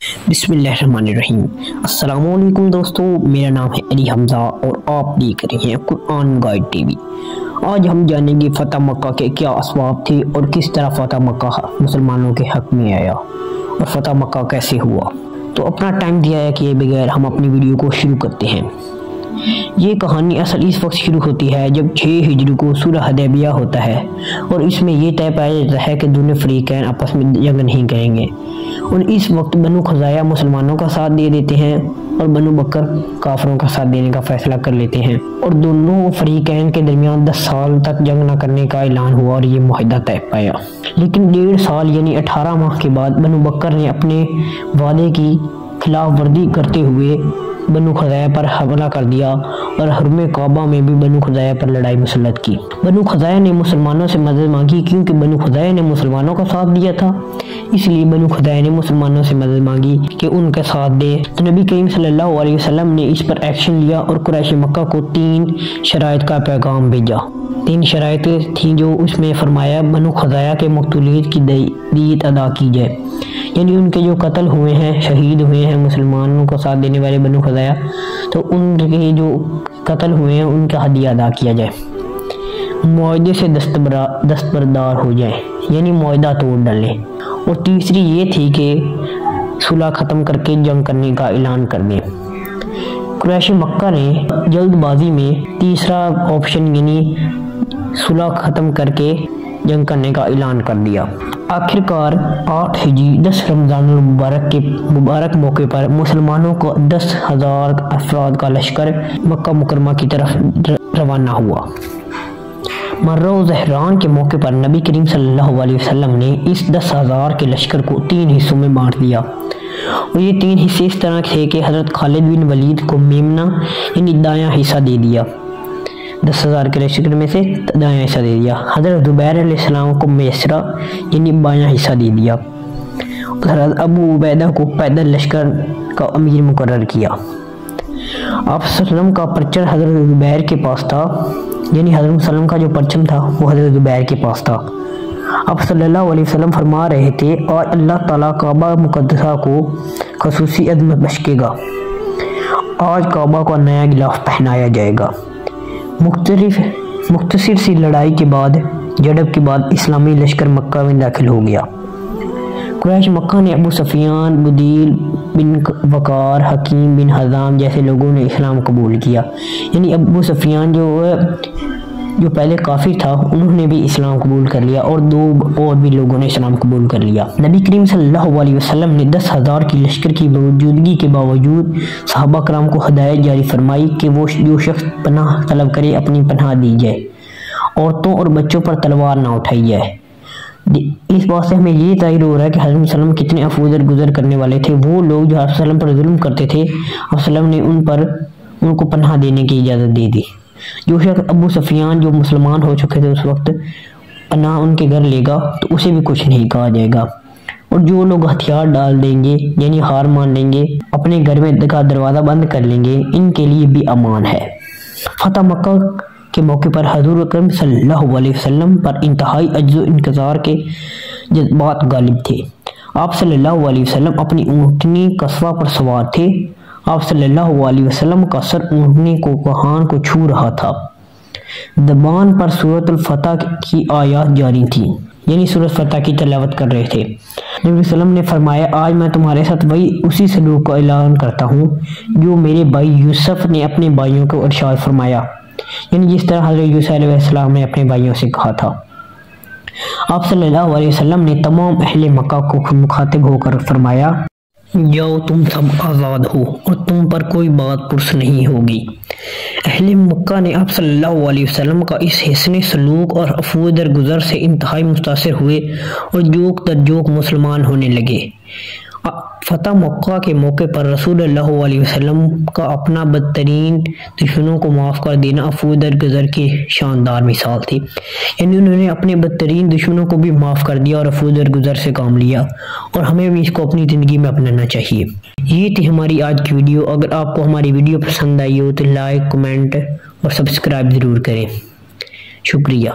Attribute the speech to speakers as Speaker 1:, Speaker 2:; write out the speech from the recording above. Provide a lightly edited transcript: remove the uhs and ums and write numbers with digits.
Speaker 1: بسم اللہ الرحمن الرحیم۔ السلام علیکم دوستو، میرا نام ہے علی حمزہ اور آپ دیکھ رہے ہیں قرآن گائیڈ ٹی وی۔ آج ہم جانیں گے فتح مکہ کے کیا اسباب تھے اور کس طرح فتح مکہ مسلمانوں کے حق میں آیا اور فتح مکہ کیسے ہوا۔ تو اپنا ٹائم دیا کیے بغیر ہم اپنی ویڈیو کو شروع کرتے ہیں۔ یہ کہانی اصل اس وقت شروع ہوتی ہے جب 6 ہجری کو صلح حدیبیہ ہوتا ہے اور اس میں یہ طے پایا جاتا ہے کہ دونوں فریقین آپس میں جنگ نہیں کریں گے، اور اس وقت بنو خزاعہ مسلمانوں کا ساتھ دے دیتے ہیں اور بنو بکر کافروں کا ساتھ دینے کا فیصلہ کر لیتے ہیں، اور دونوں فریقین کے درمیان 10 سال تک جنگ نہ کرنے کا اعلان ہوا اور یہ معاہدہ طے پایا۔ لیکن 1.5 سال یعنی 18 ماہ کے بعد بنو بکر نے اپنے وعدے کی خلاف ورزی کرتے ہوئے بنو خزاعہ پر حملہ کر دیا اور حرم کعبہ میں بھی بنو خزاعہ پر لڑائی مسلط کی۔ بنو خزاعہ نے مسلمانوں سے مدد مانگی، کیونکہ بنو خزاعہ نے مسلمانوں کا ساتھ دیا تھا، اس لیے بنو خزاعہ نے مسلمانوں سے مدد مانگی کہ ان کا ساتھ دے۔ تو نبی کریم صلی اللہ علیہ وسلم نے اس پر ایکشن لیا اور قریش مکہ کو 3 شرائط کا پیغام بھیجا۔ 3 شرائط تھیں جو اس میں فرمایا بنو خزاعہ کے مقتولین کی دیت ادا کی جائے، یعنی ان کے جو قتل ہوئے ہیں، شہید ہوئے ہیں مسلمانوں کو ساتھ دینے والے بنو خزاعہ، تو ان کے جو قتل ہوئے ہیں ان کا ہدیہ ادا کیا جائے، معاہدے سے دستبردار ہو جائیں، یعنی معاہدہ توڑ ڈالیں، اور تیسری یہ تھی کہ صلح ختم کر کے جنگ کرنے کا اعلان کر دیں۔ قریش مکہ نے جلد بازی میں تیسرا آپشن یعنی صلح ختم کر کے جنگ کرنے کا اعلان کر دیا۔ آخرکار 8 ہجری 10 رمضان المبارک کے مبارک موقع پر مسلمانوں کو 10,000 افراد کا لشکر مکہ مکرمہ کی طرف روانہ ہوا۔ مرہ زہران کے موقع پر نبی کریم صلی اللہ علیہ وسلم نے اس 10,000 کے لشکر کو 3 حصوں میں بانٹ دیا، اور یہ 3 حصے اس طرح تھے کہ حضرت خالد بن ولید کو میمنہ یعنی دایاں حصہ دے دیا، 10,000 کے لشکر میں سے دایاں حصہ دے دیا۔ حضرت زبیر علیہ السلام کو میسرہ یعنی بایاں حصہ دے دیا، اور حضرت ابو عبیدہ کو پیدل لشکر کا امیر مقرر کیا۔ آپ صلی اللہ علیہ وسلم کا پرچم حضرت زبیر کے پاس تھا، یعنی حضرت وسلم کا جو پرچم تھا وہ حضرت زبیر کے پاس تھا۔ آپ صلی اللہ علیہ وسلم فرما رہے تھے، اور اللہ تعالیٰ کعبہ مقدسہ کو خصوصی عظمت بخشے گا، آج کعبہ کو نیا غلاف پہنایا جائے گا۔ مختصر سی لڑائی کے بعد جھڑپ کے بعد اسلامی لشکر مکہ میں داخل ہو گیا۔ قریش مکہ نے ابو سفیان، بدیل بن وقار، حکیم بن حزام جیسے لوگوں نے اسلام قبول کیا، یعنی ابو سفیان جو پہلے کافر تھا انہوں نے بھی اسلام قبول کر لیا، اور 2 اور بھی لوگوں نے اسلام قبول کر لیا۔ نبی کریم صلی اللہ علیہ وسلم نے 10,000 کی لشکر کی موجودگی کے باوجود صحابہ کرام کو ہدایت جاری فرمائی کہ وہ جو شخص پناہ طلب کرے اپنی پناہ دی جائے، عورتوں اور بچوں پر تلوار نہ اٹھائی جائے۔ اس بات سے ہمیں یہ ظاہر ہو رہا ہے کہ حضرت وسلم کتنے عفو درگزر کرنے والے تھے۔ وہ لوگ جو حضرت وسلم پر ظلم کرتے تھے، حضرت وسلم نے ان کو پناہ دینے کی اجازت دے دی۔ جو شخص ابو سفیان جو مسلمان ہو چکے تھے اس وقت پناہ ان کے گھر لے گا تو اسے بھی کچھ نہیں کہا جائے گا، اور جو لوگ ہتھیار ڈال دیں گے یعنی ہار مان لیں گے، اپنے گھر میں کا دروازہ بند کر لیں گے، ان کے لیے بھی امان ہے۔ فتح مکہ کے موقع پر حضور اکرم صلی اللہ علیہ وسلم پر انتہائی عجز و انکسار کے جذبات غالب تھے۔ آپ صلی اللہ علیہ وسلم اپنی اونٹنی قصوہ پر سوار تھے۔ آپ صلی اللہ علیہ وسلم کا سر اونٹنی کو کہان کو چھو رہا تھا۔ زبان پر سورۃ الفتح کی آیات جاری تھیں، یعنی سورۃ فتح کی تلاوت کر رہے تھے۔ نبی صلی اللہ علیہ وسلم نے فرمایا، آج میں تمہارے ساتھ اسی سلوک کا اعلان کرتا ہوں جو میرے بھائی یوسف نے اپنے بھائیوں کو ارشاد فرمایا، یعنی جس طرح حضرت یوسف علیہ السلام نے اپنے بھائیوں سے کہا تھا۔ آپ صلی اللہ علیہ وسلم نے تمام اہل مکہ کو مخاطب ہو کر فرمایا، جاؤ تم سب آزاد ہو اور تم پر کوئی بات پرس نہیں ہوگی۔ اہل مکہ نے آپ صلی اللہ علیہ وسلم کا اس حسن سلوک اور عفو درگزر سے انتہائی متاثر ہوئے اور جوک در جوک مسلمان ہونے لگے۔ فتح مکہ کے موقع پر رسول اللہ علیہ وسلم کا اپنا بدترین دشمنوں کو معاف کر دینا عفو درگزر کی شاندار مثال تھی، یعنی انہوں نے اپنے بدترین دشمنوں کو بھی معاف کر دیا اور عفو درگزر سے کام لیا، اور ہمیں بھی اس کو اپنی زندگی میں اپنانا چاہیے۔ یہ تھی ہماری آج کی ویڈیو۔ اگر آپ کو ہماری ویڈیو پسند آئی ہو تو لائک، کمنٹ اور سبسکرائب ضرور کریں۔ شکریہ۔